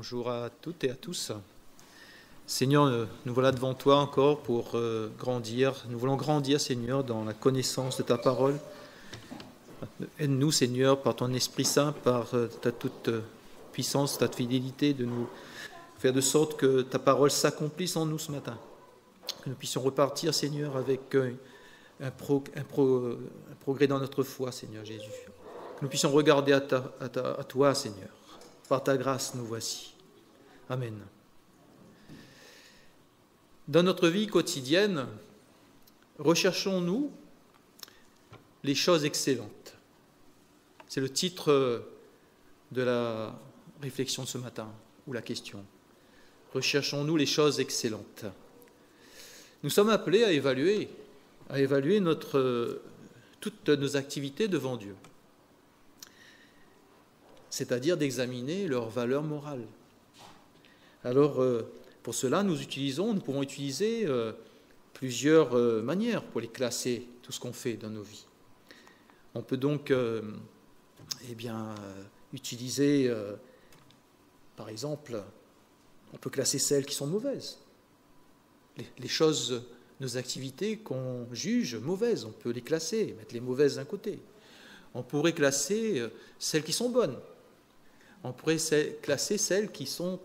Bonjour à toutes et à tous. Seigneur, nous voilà devant toi encore pour grandir. Nous voulons grandir, Seigneur, dans la connaissance de ta parole. Aide-nous, Seigneur, par ton Esprit Saint, par ta toute puissance, ta fidélité, de nous faire de sorte que ta parole s'accomplisse en nous ce matin. Que nous puissions repartir, Seigneur, avec un progrès dans notre foi, Seigneur Jésus. Que nous puissions regarder à toi, Seigneur. Par ta grâce, nous voici. Amen. Dans notre vie quotidienne, recherchons-nous les choses excellentes. C'est le titre de la réflexion de ce matin, ou la question. Recherchons-nous les choses excellentes. Nous sommes appelés à évaluer toutes nos activités devant Dieu. C'est-à-dire d'examiner leur valeur morale. Alors, pour cela, nous pouvons utiliser plusieurs manières pour les classer, tout ce qu'on fait dans nos vies. On peut donc utiliser, par exemple, on peut classer celles qui sont mauvaises. Les choses, nos activités qu'on juge mauvaises, on peut les classer, mettre les mauvaises d'un côté. On pourrait classer celles qui sont bonnes. On pourrait classer celles qui sont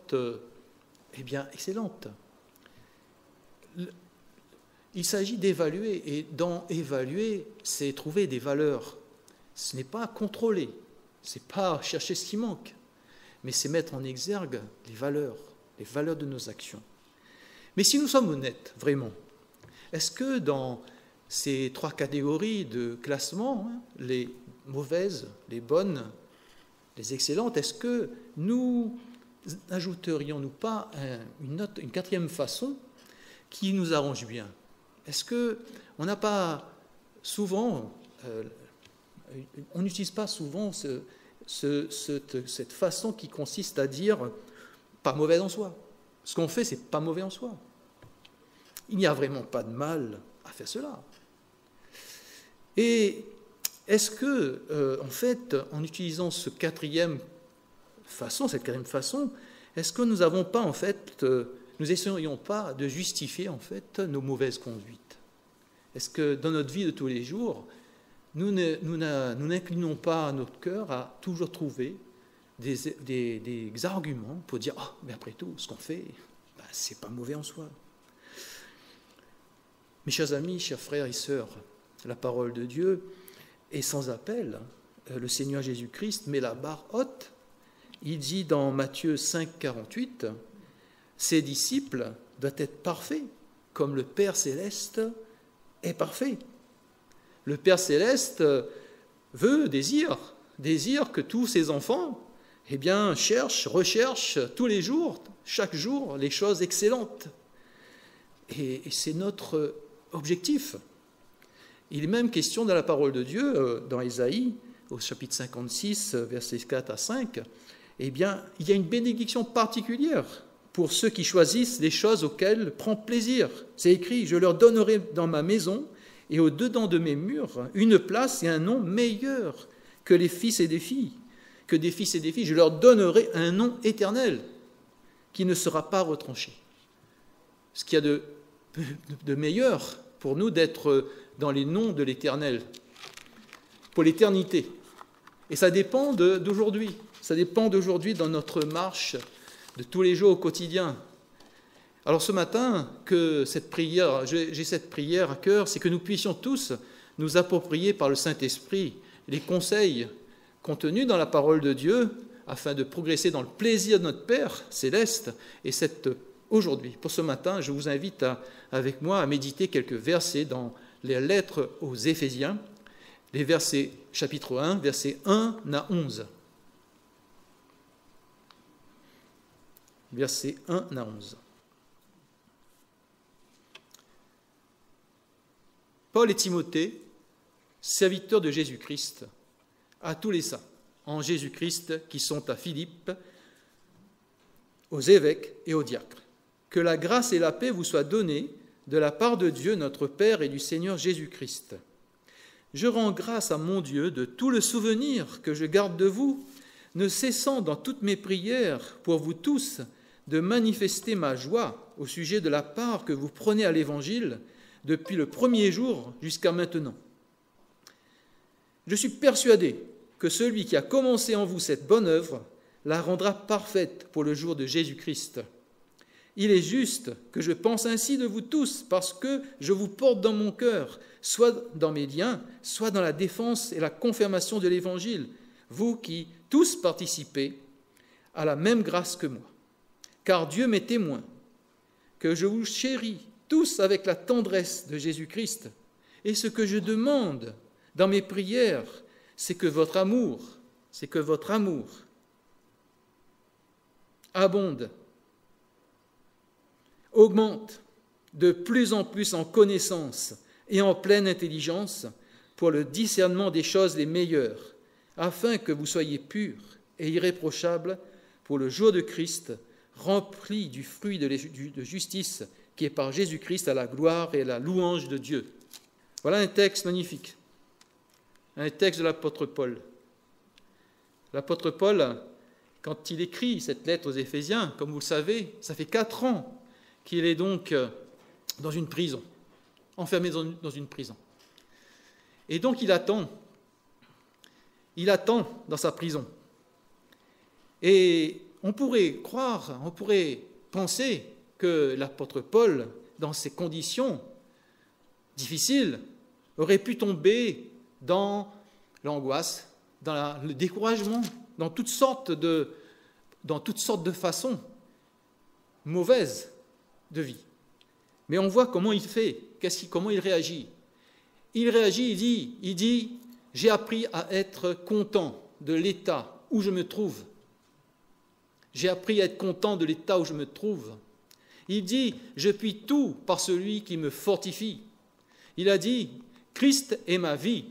excellentes. Il s'agit d'évaluer, et dans évaluer, c'est trouver des valeurs. Ce n'est pas contrôler, ce n'est pas chercher ce qui manque, mais c'est mettre en exergue les valeurs de nos actions. Mais si nous sommes honnêtes, vraiment, est-ce que dans ces trois catégories de classement, les mauvaises, les bonnes, les excellentes, est-ce que nous n'ajouterions-nous pas une quatrième façon qui nous arrange bien? Est-ce qu'on n'a pas souvent, on n'utilise pas souvent cette façon qui consiste à dire pas mauvais en soi. Ce qu'on fait, c'est pas mauvais en soi. Il n'y a vraiment pas de mal à faire cela. Et est-ce que, en fait, en utilisant cette quatrième façon, est-ce que nous n'avons pas, en fait, nous essayerions pas de justifier, en fait, nos mauvaises conduites? Est-ce que dans notre vie de tous les jours, nous n'inclinons pas notre cœur à toujours trouver des arguments pour dire « Ah, mais après tout, ce qu'on fait, c'est pas mauvais en soi ». Mes chers amis, chers frères et sœurs, la parole de Dieu est sans appel. Le Seigneur Jésus-Christ met la barre haute. Il dit dans Matthieu 5, 48, « Ses disciples doivent être parfaits, comme le Père Céleste est parfait. » Le Père Céleste désire que tous ses enfants recherchent tous les jours, chaque jour, les choses excellentes. Et c'est notre objectif. Il est même question dans la parole de Dieu, dans Ésaïe, au chapitre 56, versets 4 à 5, il y a une bénédiction particulière pour ceux qui choisissent les choses auxquelles prend plaisir. C'est écrit « Je leur donnerai dans ma maison et au-dedans de mes murs une place et un nom meilleur que les fils et des filles, que des fils et des filles. Je leur donnerai un nom éternel qui ne sera pas retranché. » Ce qu'il y a de meilleur pour nous d'être dans les noms de l'Éternel, pour l'éternité. Et ça dépend d'aujourd'hui. Ça dépend d'aujourd'hui dans notre marche de tous les jours au quotidien. Alors ce matin, j'ai cette prière à cœur, c'est que nous puissions tous nous approprier par le Saint-Esprit les conseils contenus dans la parole de Dieu afin de progresser dans le plaisir de notre Père céleste. Et aujourd'hui, pour ce matin, je vous invite avec moi à méditer quelques versets dans les lettres aux Éphésiens, les versets, chapitre 1, versets 1 à 11. Versets 1 à 11. Paul et Timothée, serviteurs de Jésus-Christ, à tous les saints en Jésus-Christ qui sont à Philippe, aux évêques et aux diacres. Que la grâce et la paix vous soient données de la part de Dieu notre Père et du Seigneur Jésus-Christ. Je rends grâce à mon Dieu de tout le souvenir que je garde de vous ne cessant dans toutes mes prières pour vous tous de manifester ma joie au sujet de la part que vous prenez à l'Évangile depuis le premier jour jusqu'à maintenant. Je suis persuadé que celui qui a commencé en vous cette bonne œuvre la rendra parfaite pour le jour de Jésus-Christ. Il est juste que je pense ainsi de vous tous, parce que je vous porte dans mon cœur, soit dans mes liens, soit dans la défense et la confirmation de l'Évangile, vous qui tous participez à la même grâce que moi. Car Dieu m'est témoin que je vous chéris tous avec la tendresse de Jésus-Christ, et ce que je demande dans mes prières, c'est que votre amour abonde, augmente de plus en plus en connaissance et en pleine intelligence pour le discernement des choses les meilleures, afin que vous soyez purs et irréprochables pour le jour de Christ, remplis du fruit de justice qui est par Jésus-Christ à la gloire et à la louange de Dieu. Voilà un texte magnifique, un texte de l'apôtre Paul. L'apôtre Paul, quand il écrit cette lettre aux Éphésiens, comme vous le savez, ça fait 4 ans qu'il est donc dans une prison, enfermé dans une prison. Et donc il attend dans sa prison. Et on pourrait penser que l'apôtre Paul, dans ces conditions difficiles, aurait pu tomber dans l'angoisse, dans le découragement, dans toutes sortes de façons mauvaises de vie. Mais on voit comment il fait, comment il réagit. Il dit, j'ai appris à être content de l'état où je me trouve. J'ai appris à être content de l'état où je me trouve. Il dit, je puis tout par celui qui me fortifie. Il a dit, Christ est ma vie.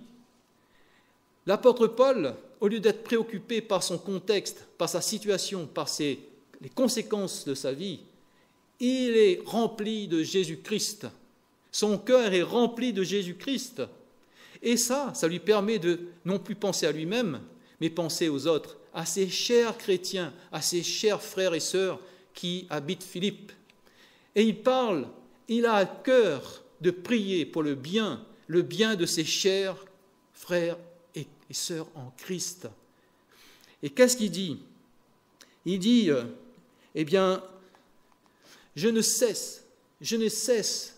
L'apôtre Paul, au lieu d'être préoccupé par son contexte, par sa situation, par les conséquences de sa vie, il est rempli de Jésus-Christ. Son cœur est rempli de Jésus-Christ. Et ça lui permet de non plus penser à lui-même, mais penser aux autres, à ses chers chrétiens, à ses chers frères et sœurs qui habitent Philippe. Et il a à cœur de prier pour le bien de ses chers frères et sœurs en Christ. Et qu'est-ce qu'il dit ? Il dit, je ne cesse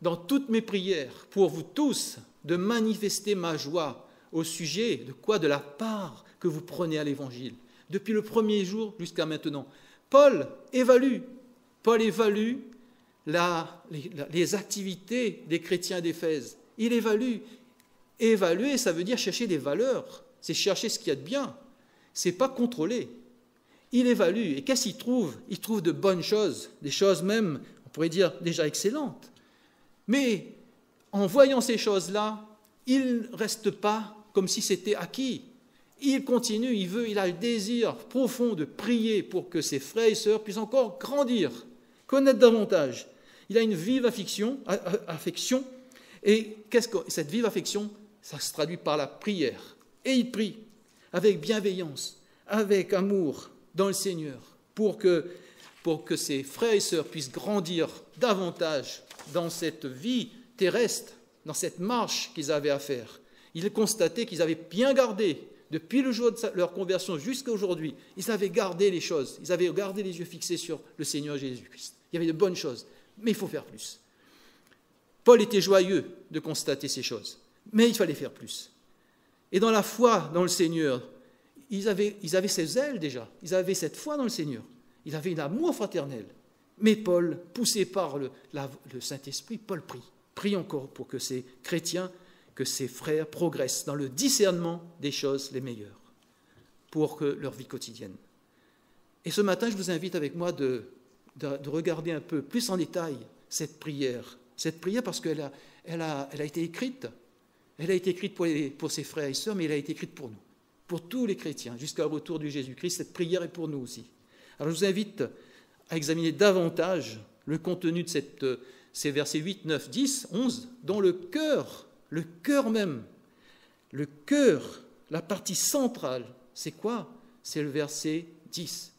dans toutes mes prières pour vous tous de manifester ma joie au sujet de quoi ? De la part que vous prenez à l'Évangile, depuis le premier jour jusqu'à maintenant. Paul évalue les activités des chrétiens d'Éphèse. Il évalue. Évaluer, ça veut dire chercher des valeurs. C'est chercher ce qu'il y a de bien. Ce n'est pas contrôler. Il évalue. Et qu'est-ce qu'il trouve ? Il trouve de bonnes choses, des choses même, on pourrait dire, déjà excellentes. Mais en voyant ces choses-là, il ne reste pas comme si c'était acquis. Il continue, il a le désir profond de prier pour que ses frères et sœurs puissent encore grandir, connaître davantage. Il a une vive affection, et qu'est-ce que cette vive affection ? Ça se traduit par la prière. Et il prie avec bienveillance, avec amour dans le Seigneur, pour que ses frères et sœurs puissent grandir davantage dans cette vie terrestre, dans cette marche qu'ils avaient à faire. Il constatait qu'ils avaient bien gardé, depuis le jour de leur conversion jusqu'à aujourd'hui, ils avaient gardé les choses, ils avaient gardé les yeux fixés sur le Seigneur Jésus-Christ. Il y avait de bonnes choses, mais il faut faire plus. Paul était joyeux de constater ces choses, mais il fallait faire plus. Et dans la foi dans le Seigneur, ils avaient ces ailes déjà, ils avaient cette foi dans le Seigneur, ils avaient un amour fraternel. Mais Paul, poussé par le Saint-Esprit, Paul prie encore pour que ces chrétiens, que ces frères progressent dans le discernement des choses les meilleures pour leur vie quotidienne. Et ce matin, je vous invite avec moi de regarder un peu plus en détail cette prière parce qu'elle a été écrite. Elle a été écrite pour ses frères et sœurs, mais elle a été écrite pour nous, pour tous les chrétiens, jusqu'au retour du Jésus-Christ. Cette prière est pour nous aussi. Alors je vous invite à examiner davantage le contenu de ces versets 8, 9, 10, 11, dont le cœur même, la partie centrale, c'est quoi ? c'est le verset 10.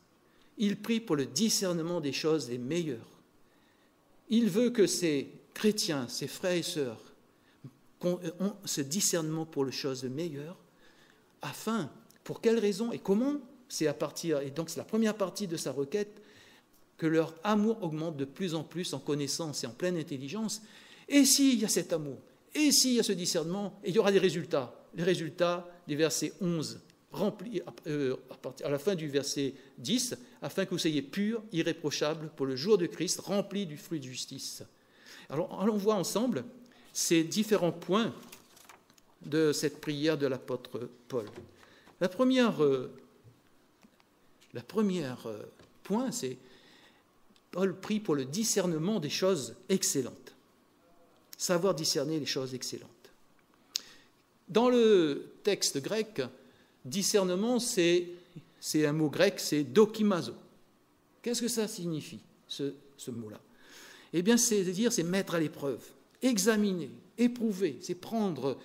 Il prie pour le discernement des choses les meilleures. Il veut que ces chrétiens, ces frères et sœurs, ont ce discernement pour les choses meilleures, afin, pour quelles raisons et comment, et donc c'est la première partie de sa requête, que leur amour augmente de plus en plus en connaissance et en pleine intelligence. Et s'il y a cet amour, et s'il y a ce discernement, il y aura des résultats. Les résultats des versets 11, remplis à la fin du verset 10, afin que vous soyez purs, irréprochables pour le jour de Christ, remplis du fruit de justice. Alors, allons voir ensemble ces différents points de cette prière de l'apôtre Paul. La première point, c'est Paul prie pour le discernement des choses excellentes. Savoir discerner les choses excellentes. Dans le texte grec, discernement, c'est un mot grec, c'est dokimazo. Qu'est-ce que ça signifie, ce mot-là? Eh bien, c'est mettre à l'épreuve, examiner, éprouver, c'est prendre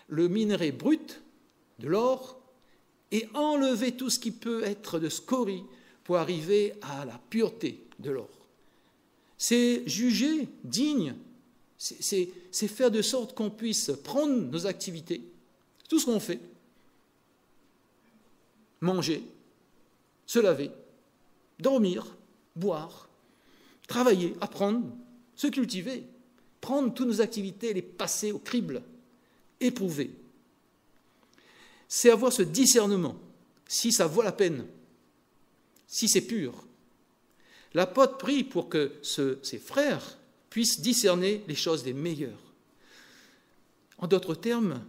le minerai brut, de l'or, et enlever tout ce qui peut être de scorie pour arriver à la pureté de l'or. C'est juger digne, c'est faire de sorte qu'on puisse prendre nos activités, tout ce qu'on fait, manger, se laver, dormir, boire, travailler, apprendre, se cultiver, prendre toutes nos activités et les passer au crible, éprouver. C'est avoir ce discernement, si ça vaut la peine, si c'est pur. L'apôtre prie pour que ses frères puissent discerner les choses les meilleures. En d'autres termes,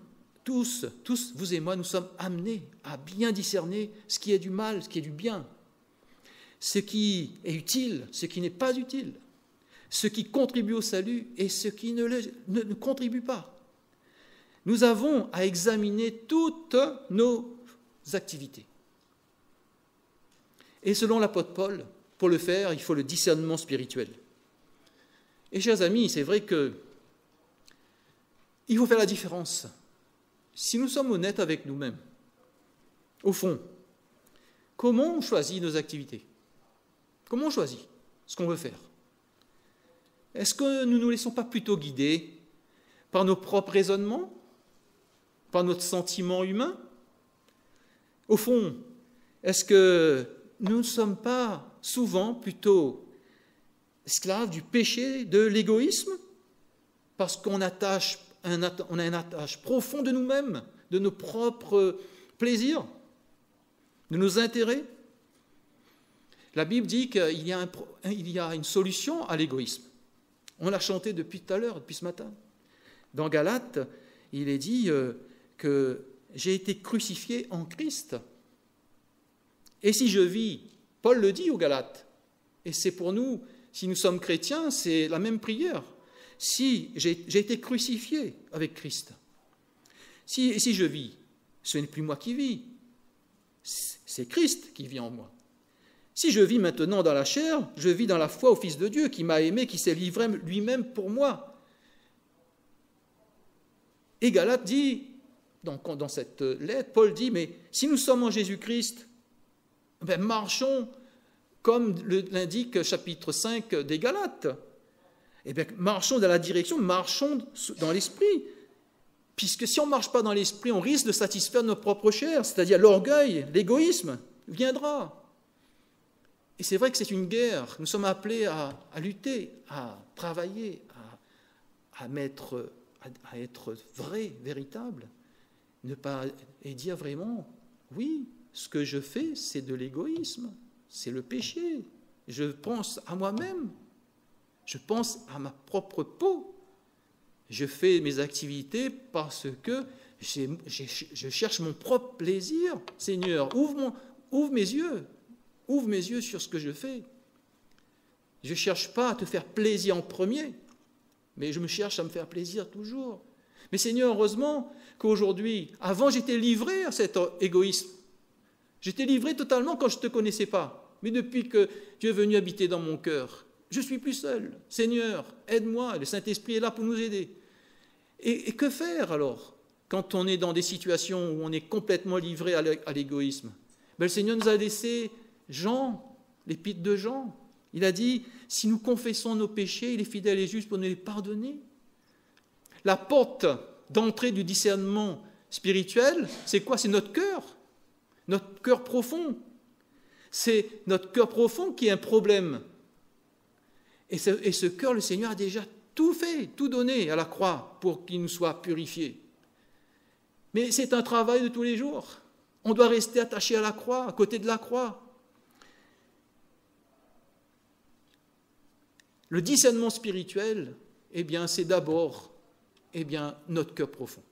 tous, vous et moi, nous sommes amenés à bien discerner ce qui est du mal, ce qui est du bien, ce qui est utile, ce qui n'est pas utile, ce qui contribue au salut et ce qui ne contribue pas. Nous avons à examiner toutes nos activités. Et selon l'apôtre Paul, pour le faire, il faut le discernement spirituel. Et chers amis, c'est vrai qu'il faut faire la différence. Si nous sommes honnêtes avec nous-mêmes, au fond, comment on choisit nos activités? Comment on choisit ce qu'on veut faire? Est-ce que nous ne nous laissons pas plutôt guider par nos propres raisonnements, par notre sentiment humain? Au fond, est-ce que nous ne sommes pas souvent plutôt esclaves du péché, de l'égoïsme, parce qu'on a un attache profond de nous-mêmes, de nos propres plaisirs, de nos intérêts? La Bible dit qu'il y a une solution à l'égoïsme. On l'a chanté depuis tout à l'heure, depuis ce matin. Dans Galates, il est dit que j'ai été crucifié en Christ. Et si je vis, Paul le dit aux Galates, et c'est pour nous, si nous sommes chrétiens, c'est la même prière. Si j'ai été crucifié avec Christ, si je vis, ce n'est plus moi qui vis, c'est Christ qui vit en moi. Si je vis maintenant dans la chair, je vis dans la foi au Fils de Dieu qui m'a aimé, qui s'est livré lui-même pour moi. Et Galates dit, dans cette lettre, Paul dit, mais si nous sommes en Jésus-Christ, marchons comme l'indique chapitre 5 des Galates. Eh bien, marchons dans la direction, marchons dans l'esprit. Puisque si on ne marche pas dans l'esprit, on risque de satisfaire nos propres chairs, c'est-à-dire l'orgueil, l'égoïsme viendra. Et c'est vrai que c'est une guerre. Nous sommes appelés à lutter, à travailler, à être vrais, véritables. Et dire vraiment, oui, ce que je fais, c'est de l'égoïsme, c'est le péché. Je pense à moi-même, je pense à ma propre peau. Je fais mes activités parce que je cherche mon propre plaisir. Seigneur, ouvre mes yeux sur ce que je fais. Je ne cherche pas à te faire plaisir en premier, mais je me cherche à me faire plaisir toujours. Mais Seigneur, heureusement qu'aujourd'hui, avant j'étais livré à cet égoïsme. J'étais livré totalement quand je ne te connaissais pas. Mais depuis que tu es venu habiter dans mon cœur, je ne suis plus seul. Seigneur, aide-moi. Le Saint-Esprit est là pour nous aider. Et que faire alors quand on est dans des situations où on est complètement livré à l'égoïsme? Ben, le Seigneur nous a laissé Jean, l'épître de Jean. Il a dit, si nous confessons nos péchés, il est fidèle et juste pour nous les pardonner. La porte d'entrée du discernement spirituel, c'est quoi? C'est notre cœur profond. C'est notre cœur profond qui est un problème. Et ce cœur, le Seigneur a déjà tout fait, tout donné à la croix pour qu'il nous soit purifié. Mais c'est un travail de tous les jours. On doit rester attaché à la croix, à côté de la croix. Le discernement spirituel, eh bien, c'est d'abord notre cœur profond.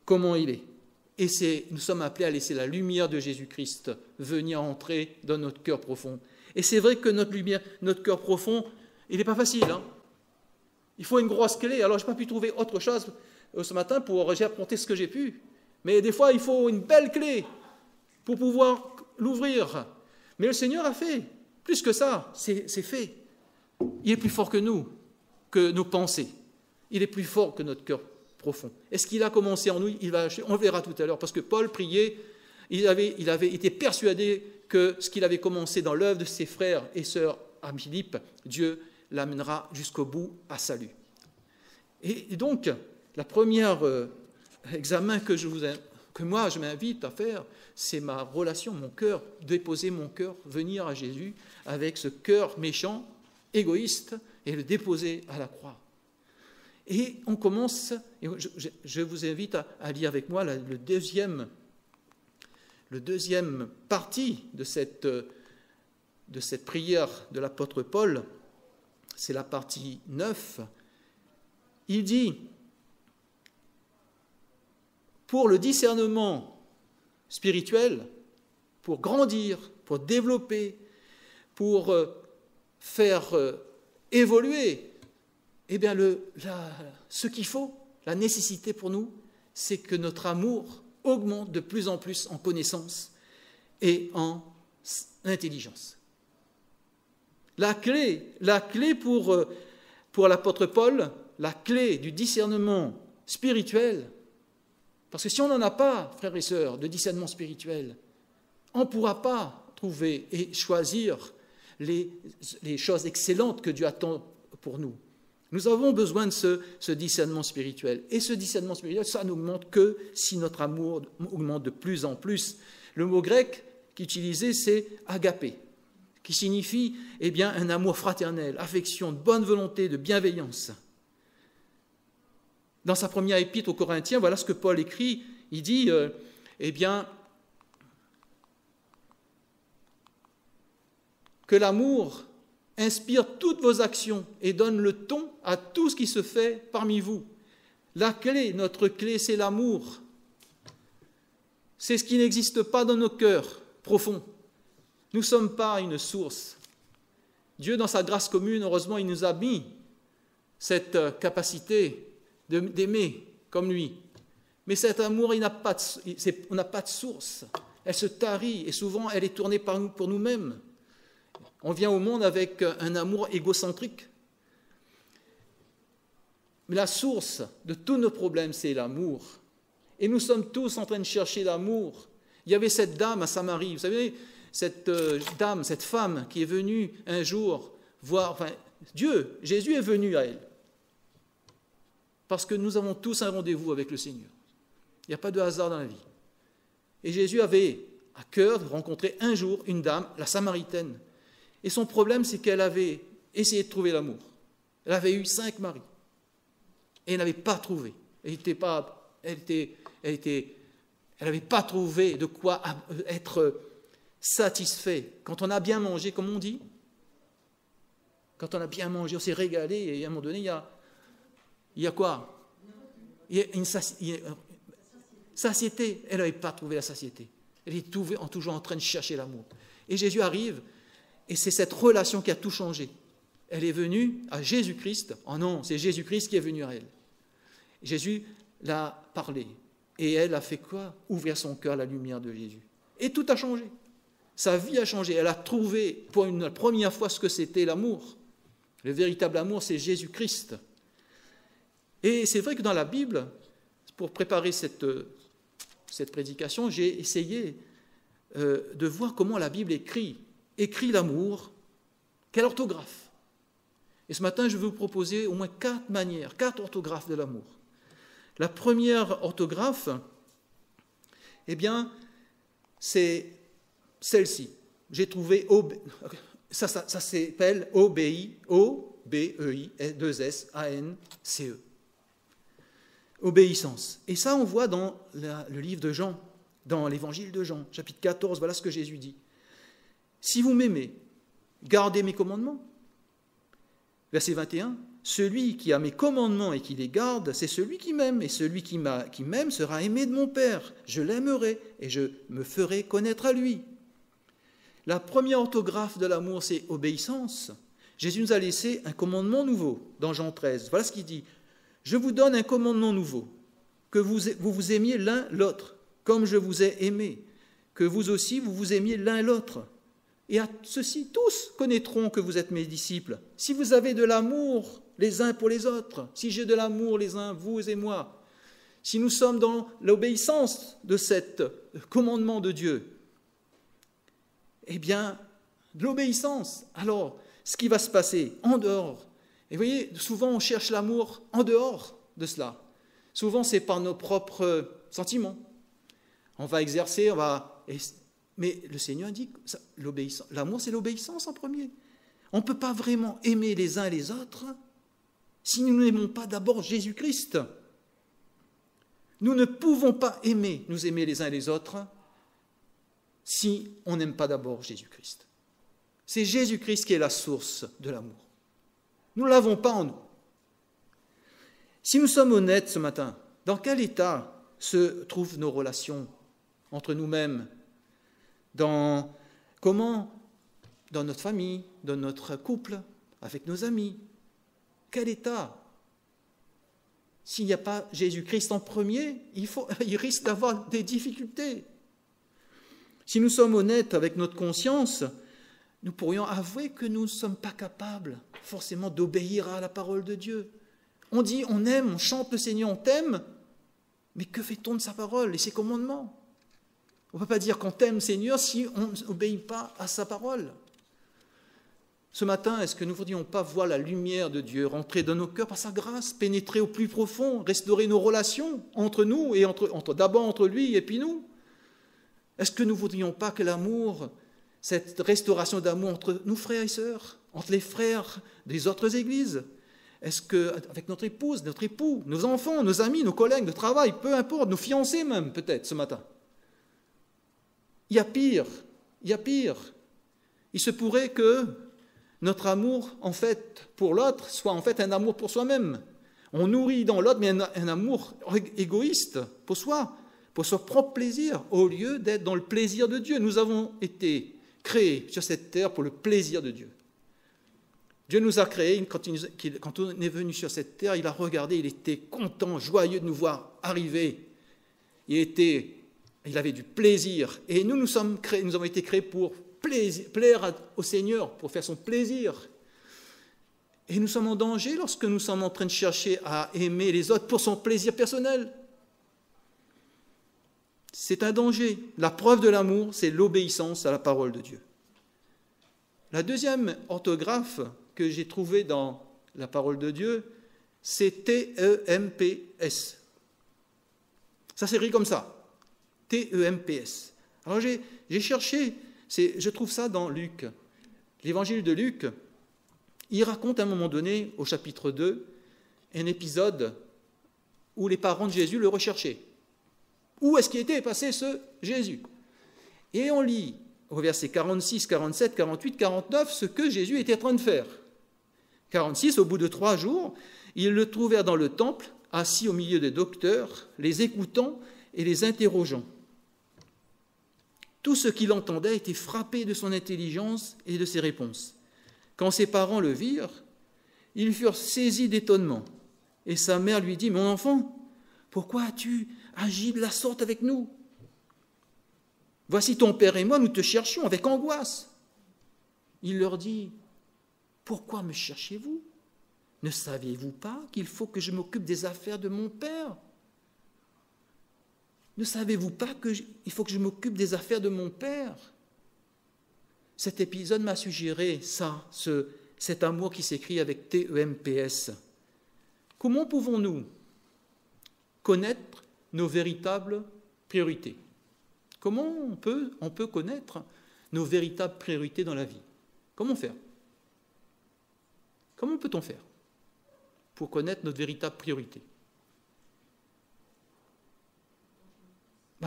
Comment il est. Et nous sommes appelés à laisser la lumière de Jésus-Christ venir entrer dans notre cœur profond. Et c'est vrai que notre lumière, notre cœur profond, il n'est pas facile. Il faut une grosse clé. Alors, je n'ai pas pu trouver autre chose ce matin j'ai apporté ce que j'ai pu. Mais des fois, il faut une belle clé pour pouvoir l'ouvrir. Mais le Seigneur a fait. Plus que ça, c'est fait. Il est plus fort que nous, que nos pensées. Il est plus fort que notre cœur profond. Est-ce qu'il a commencé en nous? On verra tout à l'heure. Parce que Paul priait, il avait été persuadé que ce qu'il avait commencé dans l'œuvre de ses frères et sœurs à Philippe, Dieu l'amènera jusqu'au bout à salut. Et donc, la première examen que moi je m'invite à faire, c'est ma relation, mon cœur, déposer mon cœur, venir à Jésus avec ce cœur méchant, égoïste, et le déposer à la croix. Et on commence, et je vous invite à lire avec moi le deuxième partie de cette prière de l'apôtre Paul, c'est la partie 9. Il dit, pour le discernement spirituel, pour grandir, pour développer, pour faire évoluer, eh bien ce qu'il faut, la nécessité pour nous, c'est que notre amour augmente de plus en plus en connaissance et en intelligence. La clé pour l'apôtre Paul, la clé du discernement spirituel, parce que si on n'en a pas, frères et sœurs, de discernement spirituel, on ne pourra pas trouver et choisir les choses excellentes que Dieu attend pour nous. Nous avons besoin de ce discernement spirituel. Et ce discernement spirituel, ça n'augmente que si notre amour augmente de plus en plus. Le mot grec qu'utilisé, c'est agapé, qui signifie un amour fraternel, affection, de bonne volonté, de bienveillance. Dans sa première épître aux Corinthiens, voilà ce que Paul écrit. Il dit, que l'amour inspire toutes vos actions et donne le ton à tout ce qui se fait parmi vous. La clé, notre clé, c'est l'amour. C'est ce qui n'existe pas dans nos cœurs profonds. Nous ne sommes pas une source. Dieu, dans sa grâce commune, heureusement, il nous a mis cette capacité d'aimer comme lui. Mais cet amour, on n'a pas de source. Elle se tarit et souvent, elle est tournée pour nous-mêmes. On vient au monde avec un amour égocentrique. Mais la source de tous nos problèmes, c'est l'amour. Et nous sommes tous en train de chercher l'amour. Il y avait cette dame à Samarie, vous savez, cette femme qui est venue un jour voir, Jésus est venu à elle. Parce que nous avons tous un rendez-vous avec le Seigneur. Il n'y a pas de hasard dans la vie. Et Jésus avait à cœur de rencontrer un jour une dame, la Samaritaine. Et son problème, c'est qu'elle avait essayé de trouver l'amour. Elle avait eu 5 maris. Et elle n'avait pas trouvé. Elle n'avait pas trouvé de quoi être satisfait. Quand on a bien mangé, comme on dit, quand on a bien mangé, on s'est régalé, et à un moment donné, il y a quoi? Il y a une satiété. Elle n'avait pas trouvé la satiété. Elle est toujours en train de chercher l'amour. Et Jésus arrive, et c'est cette relation qui a tout changé. Elle est venue à Jésus-Christ. Oh non, c'est Jésus-Christ qui est venu à elle. Jésus l'a parlé. Et elle a fait quoi? Ouvrir son cœur à la lumière de Jésus. Et tout a changé. Sa vie a changé. Elle a trouvé pour une première fois ce que c'était l'amour. Le véritable amour, c'est Jésus-Christ. Et c'est vrai que dans la Bible, pour préparer cette prédication, j'ai essayé de voir comment la Bible écrit l'amour. Quelle orthographe? Et ce matin, je vais vous proposer au moins 4 manières, 4 orthographes de l'amour. La première orthographe, eh bien, c'est celle-ci. J'ai trouvé ça s'appelle O-B-E-I, 2-S-A-N-C-E. Obéissance. Et ça, on voit dans le livre de Jean, dans l'évangile de Jean, chapitre 14, voilà ce que Jésus dit. Si vous m'aimez, gardez mes commandements. Verset 21, celui qui a mes commandements et qui les garde, c'est celui qui m'aime, et celui qui m'aime sera aimé de mon Père. Je l'aimerai et je me ferai connaître à lui. La première orthographe de l'amour, c'est obéissance. Jésus nous a laissé un commandement nouveau dans Jean 13. Voilà ce qu'il dit. Je vous donne un commandement nouveau, que vous aimiez l'un l'autre, comme je vous ai aimé, que vous aussi vous vous aimiez l'un l'autre. Et à ceux-ci, tous connaîtront que vous êtes mes disciples, si vous avez de l'amour les uns pour les autres, si j'ai de l'amour les uns, vous et moi, si nous sommes dans l'obéissance de cet commandement de Dieu, eh bien, de l'obéissance, alors, ce qui va se passer en dehors, et vous voyez, souvent on cherche l'amour en dehors de cela. Souvent c'est par nos propres sentiments. On va exercer, mais le Seigneur dit que l'amour c'est l'obéissance en premier. On ne peut pas vraiment aimer les uns les autres si nous n'aimons pas d'abord Jésus-Christ. Nous ne pouvons pas nous aimer les uns les autres si on n'aime pas d'abord Jésus-Christ. C'est Jésus-Christ qui est la source de l'amour. Nous ne l'avons pas en nous. Si nous sommes honnêtes ce matin, dans quel état se trouvent nos relations entre nous-mêmes? Comment dans notre famille, dans notre couple, avec nos amis? Quel état? S'il n'y a pas Jésus-Christ en premier, il risque d'avoir des difficultés. Si nous sommes honnêtes avec notre conscience, nous pourrions avouer que nous ne sommes pas capables forcément d'obéir à la parole de Dieu. On dit, on aime, on chante le Seigneur, on t'aime, mais que fait-on de sa parole et ses commandements? On ne peut pas dire qu'on t'aime, Seigneur, si on n'obéit pas à sa parole. Ce matin, est-ce que nous ne voudrions pas voir la lumière de Dieu rentrer dans nos cœurs par sa grâce, pénétrer au plus profond, restaurer nos relations entre nous et d'abord entre lui et puis nous? Est-ce que nous ne voudrions pas que l'amour, cette restauration d'amour entre nos frères et sœurs, entre les frères des autres églises, est-ce qu'avec notre épouse, notre époux, nos enfants, nos amis, nos collègues de travail, peu importe, nos fiancés même peut-être ce matin, il y a pire. Il se pourrait que notre amour, en fait, pour l'autre, soit en fait un amour pour soi-même. On nourrit dans l'autre, mais un amour égoïste pour soi, pour son propre plaisir, au lieu d'être dans le plaisir de Dieu. Nous avons été créés sur cette terre pour le plaisir de Dieu. Dieu nous a créés, quand on est venu sur cette terre, il a regardé, il était content, joyeux de nous voir arriver. Il avait du plaisir. Et nous avons été créés pour plaire au Seigneur, pour faire son plaisir. Et nous sommes en danger lorsque nous sommes en train de chercher à aimer les autres pour son plaisir personnel. C'est un danger. La preuve de l'amour, c'est l'obéissance à la parole de Dieu. La deuxième orthographe que j'ai trouvée dans la parole de Dieu, c'est T-E-M-P-S. Ça s'écrit comme ça. T-E-M-P-S. Alors j'ai cherché, je trouve ça dans Luc. L'évangile de Luc, il raconte à un moment donné, au chapitre 2, un épisode où les parents de Jésus le recherchaient. Où est-ce qu'il était passé ce Jésus? Et on lit au verset 46, 47, 48, 49 ce que Jésus était en train de faire. 46, au bout de 3 jours, ils le trouvèrent dans le temple, assis au milieu des docteurs, les écoutant et les interrogeant. Tout ce qu'il entendait était frappé de son intelligence et de ses réponses. Quand ses parents le virent, ils furent saisis d'étonnement. Et sa mère lui dit, « Mon enfant, pourquoi as-tu agi de la sorte avec nous? Voici ton père et moi, nous te cherchions avec angoisse. » Il leur dit, « Pourquoi me cherchez-vous? Ne saviez-vous pas qu'il faut que je m'occupe des affaires de mon père ?» Ne savez-vous pas qu'il faut que je m'occupe des affaires de mon Père? Cet épisode m'a suggéré ça, cet amour qui s'écrit avec T-E-M-P-S. Comment pouvons-nous connaître nos véritables priorités? Comment on peut connaître nos véritables priorités dans la vie? Comment faire? Comment peut-on faire pour connaître notre véritable priorité?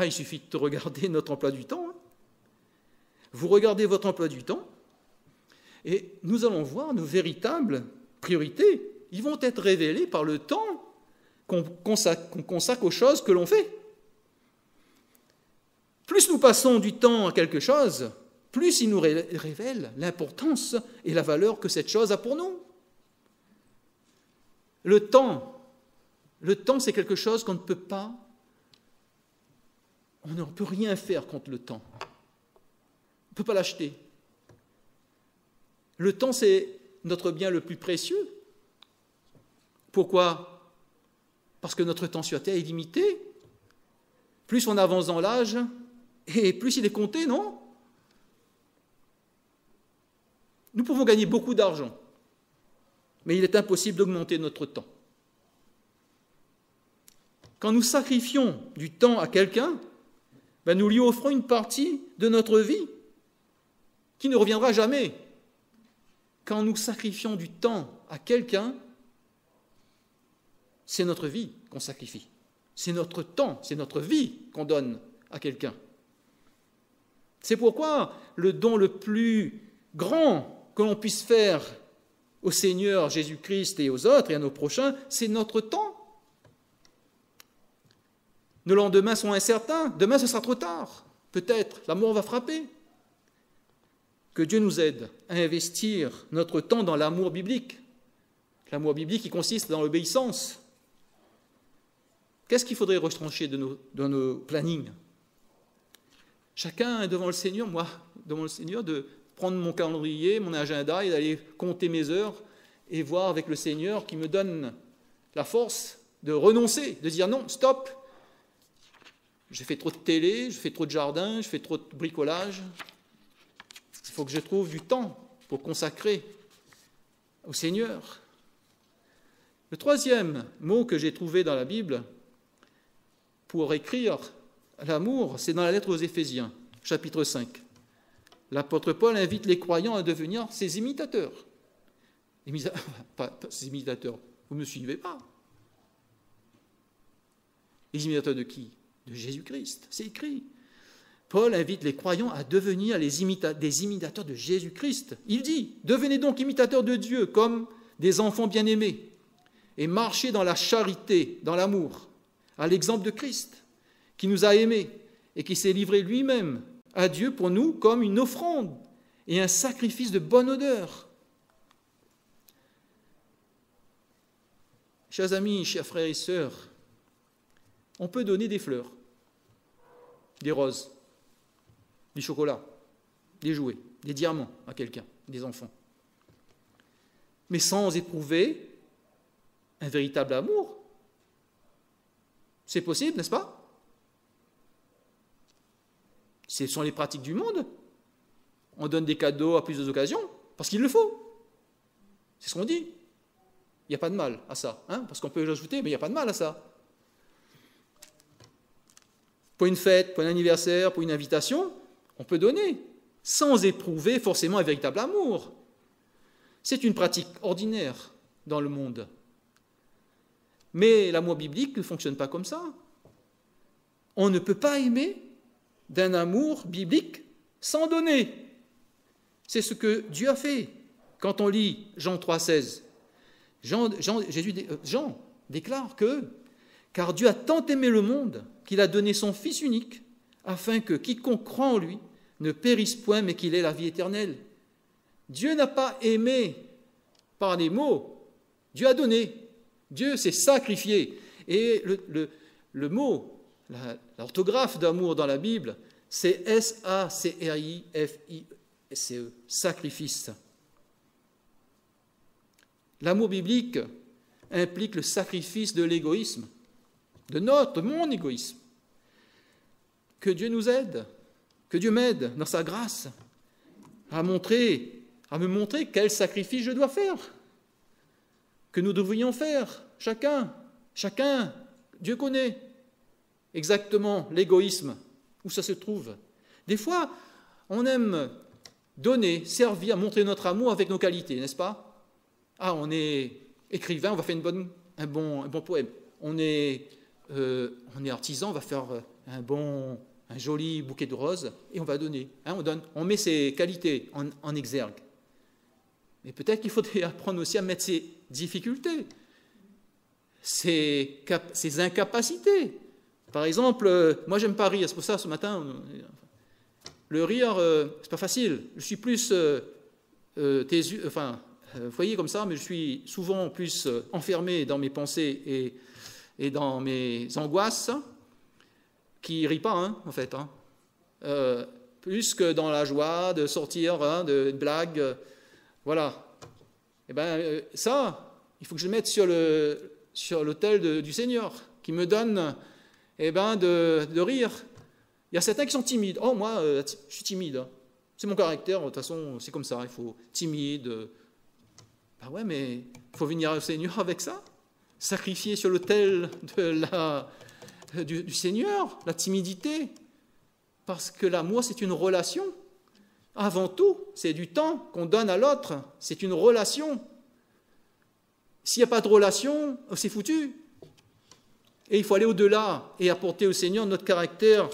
Il suffit de regarder notre emploi du temps. Vous regardez votre emploi du temps et nous allons voir nos véritables priorités. Ils vont être révélés par le temps qu'on consacre aux choses que l'on fait. Plus nous passons du temps à quelque chose, plus il nous révèle l'importance et la valeur que cette chose a pour nous. Le temps, c'est quelque chose qu'on ne peut pas, on ne peut rien faire contre le temps. On ne peut pas l'acheter. Le temps, c'est notre bien le plus précieux. Pourquoi? Parce que notre temps sur Terre est limité. Plus on avance dans l'âge, et plus il est compté, non? Nous pouvons gagner beaucoup d'argent, mais il est impossible d'augmenter notre temps. Quand nous sacrifions du temps à quelqu'un, nous lui offrons une partie de notre vie qui ne reviendra jamais. Quand nous sacrifions du temps à quelqu'un, c'est notre vie qu'on sacrifie. C'est notre temps, c'est notre vie qu'on donne à quelqu'un. C'est pourquoi le don le plus grand que l'on puisse faire au Seigneur Jésus-Christ et aux autres et à nos prochains, c'est notre temps. Nos lendemains sont incertains, demain ce sera trop tard. Peut-être la mort va frapper. Que Dieu nous aide à investir notre temps dans l'amour biblique. L'amour biblique qui consiste dans l'obéissance. Qu'est-ce qu'il faudrait retrancher dans nos plannings? Chacun est devant le Seigneur, moi, devant le Seigneur, de prendre mon calendrier, mon agenda et d'aller compter mes heures et voir avec le Seigneur qui me donne la force de renoncer, de dire non, stop, j'ai fait trop de télé, je fais trop de jardin, je fais trop de bricolage. Il faut que je trouve du temps pour consacrer au Seigneur. Le troisième mot que j'ai trouvé dans la Bible pour écrire l'amour, c'est dans la lettre aux Éphésiens, chapitre 5. L'apôtre Paul invite les croyants à devenir ses imitateurs. Pas ses imitateurs, vous ne me suivez pas. Les imitateurs de qui? De Jésus-Christ, c'est écrit. Paul invite les croyants à devenir des imitateurs de Jésus-Christ. Il dit, devenez donc imitateurs de Dieu comme des enfants bien-aimés et marchez dans la charité, dans l'amour, à l'exemple de Christ, qui nous a aimés et qui s'est livré lui-même à Dieu pour nous comme une offrande et un sacrifice de bonne odeur. Chers amis, chers frères et sœurs, on peut donner des fleurs, des roses, du chocolat, des jouets, des diamants à quelqu'un, des enfants. Mais sans éprouver un véritable amour. C'est possible, n'est-ce pas? Ce sont les pratiques du monde. On donne des cadeaux à plusieurs occasions, parce qu'il le faut. C'est ce qu'on dit. Il n'y a pas de mal à ça, parce qu'on peut l'ajouter, mais il n'y a pas de mal à ça. Pour une fête, pour un anniversaire, pour une invitation, on peut donner, sans éprouver forcément un véritable amour. C'est une pratique ordinaire dans le monde. Mais l'amour biblique ne fonctionne pas comme ça. On ne peut pas aimer d'un amour biblique sans donner. C'est ce que Dieu a fait. Quand on lit Jean 3,16, Jean déclare que « Car Dieu a tant aimé le monde qu'il a donné son Fils unique, afin que quiconque croit en lui ne périsse point, mais qu'il ait la vie éternelle. » Dieu n'a pas aimé par les mots, Dieu a donné, Dieu s'est sacrifié. Et le mot, l'orthographe d'amour dans la Bible, c'est S-A-C-R-I-F-I-C-E, sacrifice. L'amour biblique implique le sacrifice de l'égoïsme, de mon égoïsme. que Dieu nous aide, que Dieu m'aide dans sa grâce à me montrer quel sacrifice je dois faire, que nous devrions faire, chacun. Dieu connaît exactement l'égoïsme, où ça se trouve. Des fois, on aime donner, servir, montrer notre amour avec nos qualités, n'est-ce pas? Ah, on est écrivain, on va faire un bon poème. On est artisan, on va faire un joli bouquet de roses et on va donner. On met ses qualités en exergue. Mais peut-être qu'il faudrait apprendre aussi à mettre ses difficultés, ses incapacités. Par exemple, moi j'aime pas rire, c'est pour ça ce matin, le rire, c'est pas facile. Je suis plus vous voyez comme ça, mais je suis souvent plus enfermé dans mes pensées et dans mes angoisses, qui ne rient pas, en fait. Plus que dans la joie de sortir de blagues. Voilà. Et bien, ça, il faut que je le mette sur l'autel du Seigneur, qui me donne de rire. Il y a certains qui sont timides. Oh, moi, je suis timide. C'est mon caractère, de toute façon, c'est comme ça. Il faut timide. Ben ouais, mais il faut venir au Seigneur avec ça. Sacrifier sur l'autel du Seigneur, la timidité. Parce que l'amour, c'est une relation. Avant tout, c'est du temps qu'on donne à l'autre. C'est une relation. S'il n'y a pas de relation, c'est foutu. Et il faut aller au-delà et apporter au Seigneur notre caractère.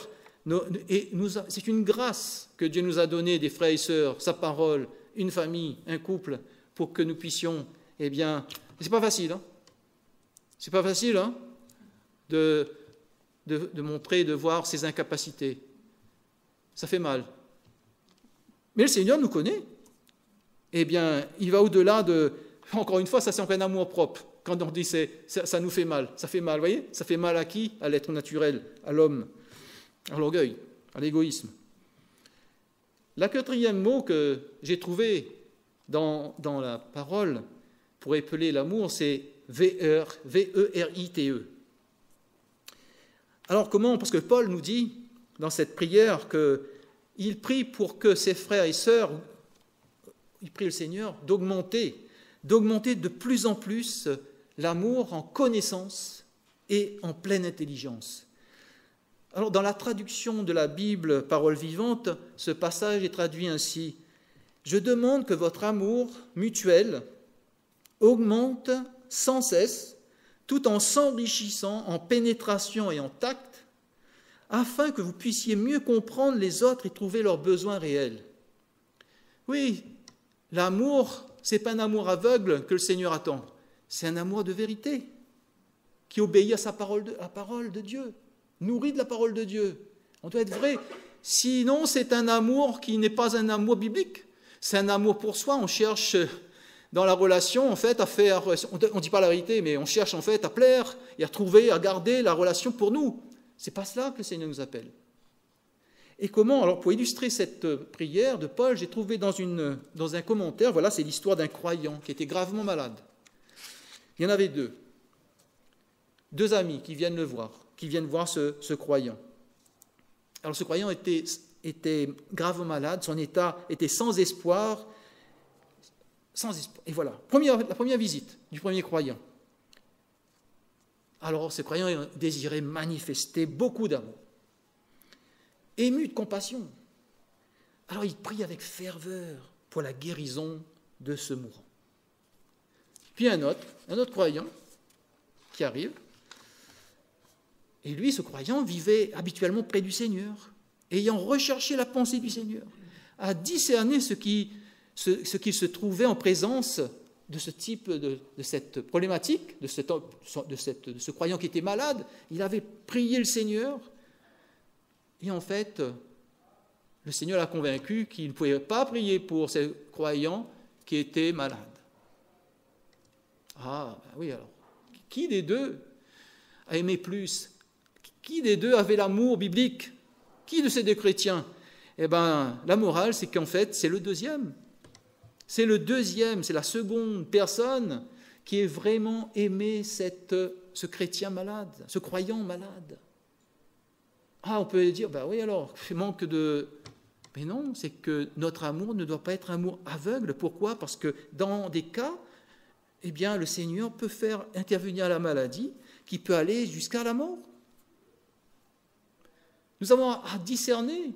C'est une grâce que Dieu nous a donnée, des frères et sœurs, sa parole, une famille, un couple, pour que nous puissions, c'est pas facile, c'est pas facile, de montrer, de voir ses incapacités. Ça fait mal. Mais le Seigneur nous connaît. Il va au-delà de... Encore une fois, ça c'est un amour propre. Quand on dit ça nous fait mal. Ça fait mal, vous voyez? Ça fait mal à qui? À l'être naturel, à l'homme, à l'orgueil, à l'égoïsme. Le quatrième mot que j'ai trouvé dans la parole pour épeler l'amour, c'est V-E-R-I-T-E. Alors comment? Parce que Paul nous dit dans cette prière qu'il prie pour que ses frères et sœurs, il prie le Seigneur d'augmenter de plus en plus l'amour en connaissance et en pleine intelligence. Alors dans la traduction de la Bible Parole vivante, ce passage est traduit ainsi: je demande que votre amour mutuel augmente sans cesse, tout en s'enrichissant en pénétration et en tact, afin que vous puissiez mieux comprendre les autres et trouver leurs besoins réels. Oui, l'amour, ce n'est pas un amour aveugle que le Seigneur attend, c'est un amour de vérité, qui obéit à la parole de Dieu, nourri de la parole de Dieu. On doit être vrai. Sinon, c'est un amour qui n'est pas un amour biblique. C'est un amour pour soi. On cherche dans la relation, en fait, à faire... On ne dit pas la vérité, mais on cherche, en fait, à plaire et à trouver, à garder la relation pour nous. Ce n'est pas cela que le Seigneur nous appelle. Et comment? Alors, pour illustrer cette prière de Paul, j'ai trouvé dans un commentaire, voilà, c'est l'histoire d'un croyant qui était gravement malade. Il y en avait deux amis qui viennent le voir, qui viennent voir ce croyant. Alors, ce croyant était gravement malade, son état était sans espoir. Et voilà, la première visite du premier croyant. Alors, ce croyant désirait manifester beaucoup d'amour, ému de compassion. Alors, il prie avec ferveur pour la guérison de ce mourant. Puis un autre croyant qui arrive, et lui, ce croyant, vivait habituellement près du Seigneur, ayant recherché la pensée du Seigneur, a discerné ce qu'il se trouvait en présence de ce type, de cette problématique, de ce croyant qui était malade. Il avait prié le Seigneur, et en fait, le Seigneur l'a convaincu qu'il ne pouvait pas prier pour ce croyant qui était malade. Ah, ben oui, alors, qui des deux a aimé plus? Qui des deux avait l'amour biblique? Qui de ces deux chrétiens? Eh bien, la morale, c'est qu'en fait, c'est le deuxième. C'est la seconde personne qui est vraiment aimé ce chrétien malade, ce croyant malade. Ah, on peut dire, oui alors, manque de... Mais non, c'est que notre amour ne doit pas être un amour aveugle. Pourquoi? Parce que dans des cas, eh bien, le Seigneur peut faire intervenir la maladie qui peut aller jusqu'à la mort. Nous avons à discerner.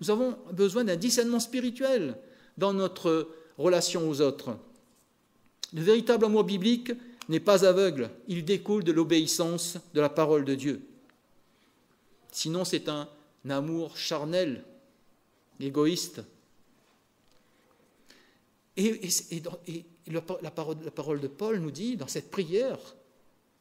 Nous avons besoin d'un discernement spirituel dans notre relation aux autres. Le véritable amour biblique n'est pas aveugle. Il découle de l'obéissance de la parole de Dieu. Sinon, c'est un amour charnel, égoïste. Et la parole de Paul nous dit, dans cette prière,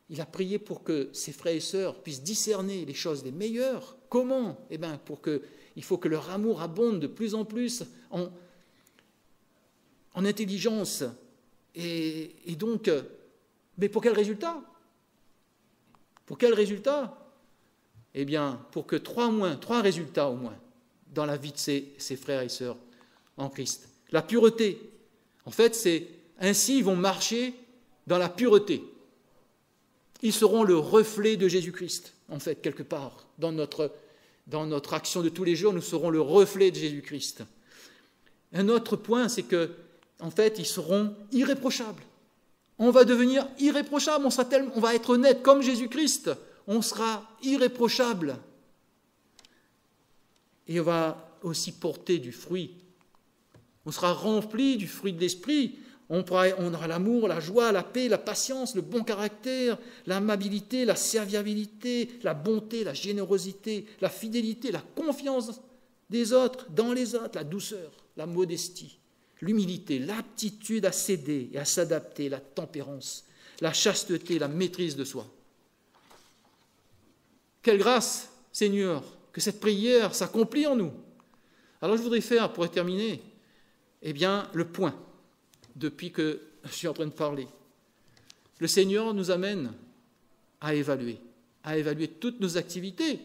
il a prié pour que ses frères et sœurs puissent discerner les choses les meilleures. Comment? Il faut que leur amour abonde de plus en plus en intelligence. Et donc, mais pour quel résultat? Pour quel résultat? Eh bien, pour que trois résultats au moins dans la vie de ses frères et sœurs en Christ. La pureté. En fait, c'est ainsi ils vont marcher dans la pureté. Ils seront le reflet de Jésus-Christ, en fait, quelque part. Dans notre action de tous les jours, nous serons le reflet de Jésus-Christ. Un autre point, c'est que, en fait, ils seront irréprochables. On va devenir irréprochable, on va être honnête comme Jésus-Christ. On sera irréprochable. Et on va aussi porter du fruit. On sera rempli du fruit de l'esprit. On aura l'amour, la joie, la paix, la patience, le bon caractère, l'amabilité, la serviabilité, la bonté, la générosité, la fidélité, la confiance des autres, dans les autres, la douceur, la modestie, l'humilité, l'aptitude à céder et à s'adapter, la tempérance, la chasteté, la maîtrise de soi. Quelle grâce, Seigneur, que cette prière s'accomplit en nous. Alors je voudrais faire, pour terminer, le point, depuis que je suis en train de parler. Le Seigneur nous amène à évaluer toutes nos activités.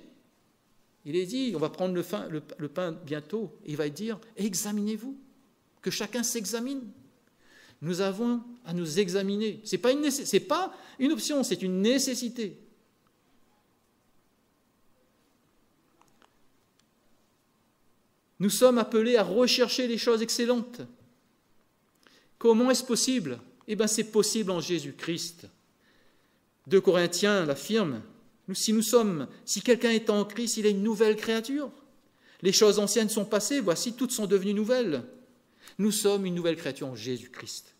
Il est dit, on va prendre le pain bientôt, et il va dire, examinez-vous, que chacun s'examine. Nous avons à nous examiner. Ce n'est pas une option, c'est une nécessité. Nous sommes appelés à rechercher les choses excellentes. Comment est-ce possible? C'est possible en Jésus-Christ. 2 Corinthiens l'affirme. Si quelqu'un est en Christ, il est une nouvelle créature. Les choses anciennes sont passées, voici, toutes sont devenues nouvelles. Nous sommes une nouvelle créature en Jésus-Christ.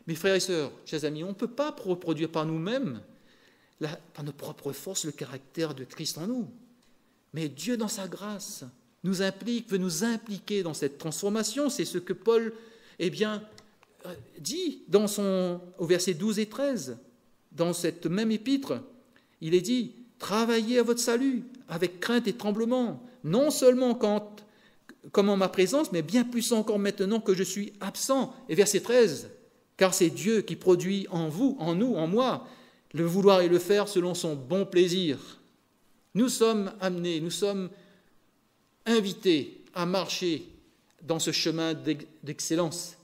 Mes frères et sœurs, chers amis, on ne peut pas reproduire par nous-mêmes, par nos propres forces, le caractère de Christ en nous. Mais Dieu, dans sa grâce, veut nous impliquer dans cette transformation. C'est ce que Paul dit au verset 12 et 13, dans cette même épître. Il est dit, travaillez à votre salut avec crainte et tremblement, non seulement comme en ma présence, mais bien plus encore maintenant que je suis absent. Et verset 13, car c'est Dieu qui produit en vous, en nous, en moi, le vouloir et le faire selon son bon plaisir. Nous sommes amenés, nous sommes invités à marcher dans ce chemin d'excellence.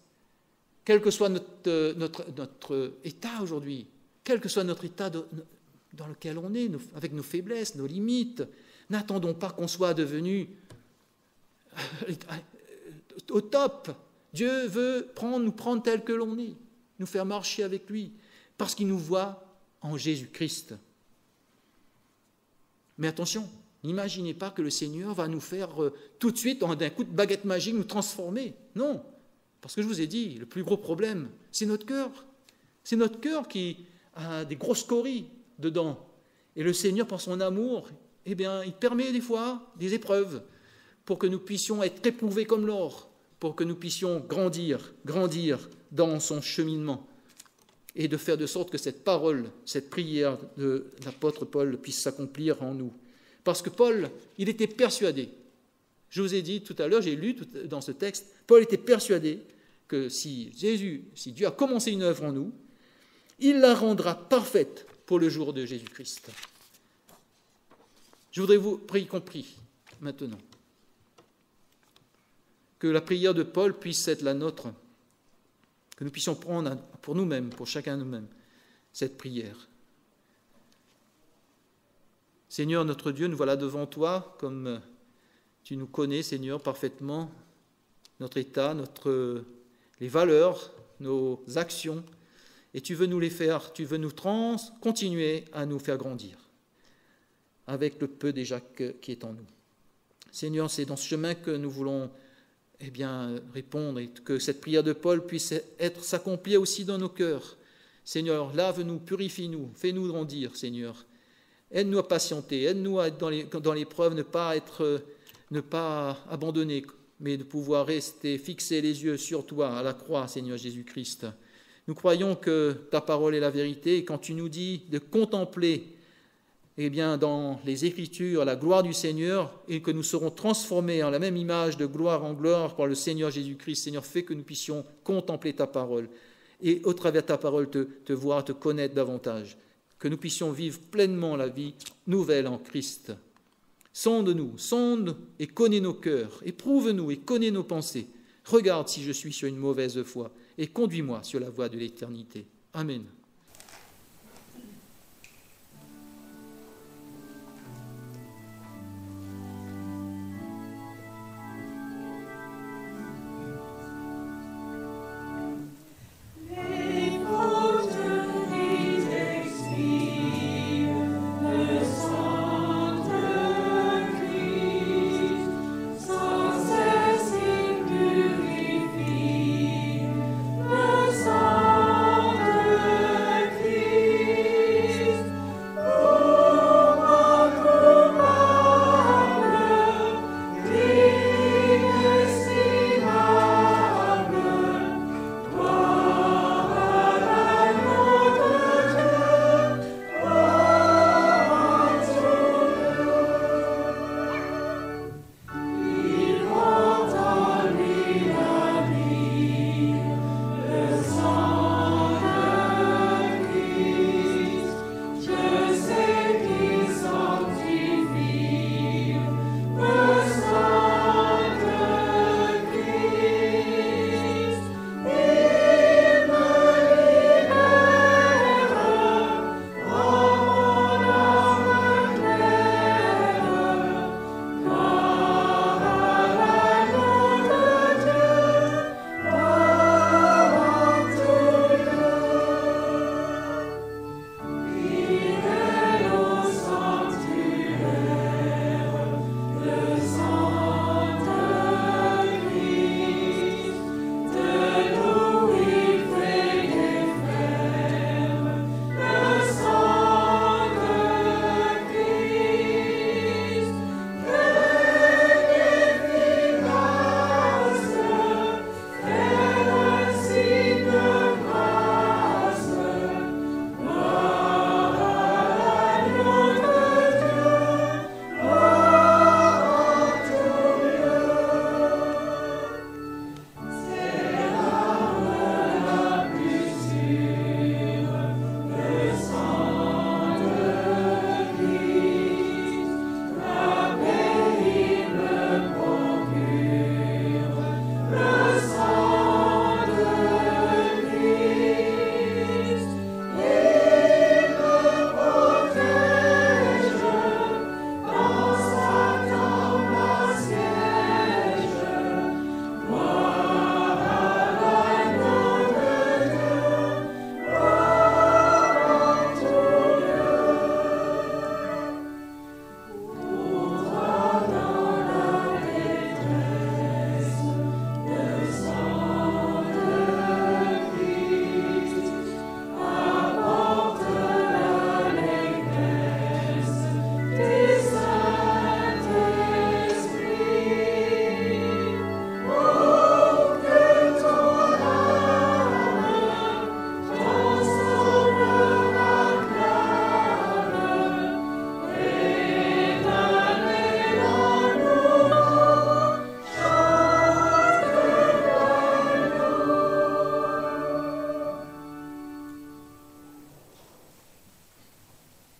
Quel que soit notre état aujourd'hui, quel que soit notre état dans lequel on est, avec nos faiblesses, nos limites, n'attendons pas qu'on soit devenu au top. Dieu veut nous prendre tel que l'on est, nous faire marcher avec lui, parce qu'il nous voit en Jésus-Christ. Mais attention, n'imaginez pas que le Seigneur va nous faire tout de suite, d'un coup de baguette magique, nous transformer. Non, parce que je vous ai dit, le plus gros problème, c'est notre cœur. C'est notre cœur qui a des grosses scories dedans. Et le Seigneur, par son amour, il permet des fois des épreuves pour que nous puissions être éprouvés comme l'or, pour que nous puissions grandir dans son cheminement et de faire de sorte que cette parole, cette prière de l'apôtre Paul puisse s'accomplir en nous. Parce que Paul, il était persuadé, je vous ai dit tout à l'heure, j'ai lu dans ce texte, Paul était persuadé que si Dieu a commencé une œuvre en nous, il la rendra parfaite pour le jour de Jésus-Christ. Je voudrais vous prier compris maintenant que la prière de Paul puisse être la nôtre, que nous puissions prendre pour nous-mêmes, pour chacun de nous-mêmes, cette prière. Seigneur notre Dieu, nous voilà devant toi, comme tu nous connais, Seigneur, parfaitement, notre état, les valeurs, nos actions, et tu veux nous les faire, tu veux nous continuer à nous faire grandir, avec le peu déjà qui est en nous. Seigneur, c'est dans ce chemin que nous voulons répondre, et que cette prière de Paul puisse s'accomplir aussi dans nos cœurs. Seigneur, lave-nous, purifie-nous, fais-nous grandir, Seigneur. Aide-nous à patienter, aide-nous à être dans l'épreuve, ne pas abandonner, mais de pouvoir rester, fixer les yeux sur toi, à la croix, Seigneur Jésus-Christ. Nous croyons que ta parole est la vérité, et quand tu nous dis de contempler dans les Écritures la gloire du Seigneur, et que nous serons transformés en la même image de gloire en gloire par le Seigneur Jésus-Christ, Seigneur, fais que nous puissions contempler ta parole, et au travers de ta parole te voir, te connaître davantage, que nous puissions vivre pleinement la vie nouvelle en Christ. Sonde-nous, sonde et connais nos cœurs, éprouve-nous et connais nos pensées. Regarde si je suis sur une mauvaise voie et conduis-moi sur la voie de l'éternité. Amen.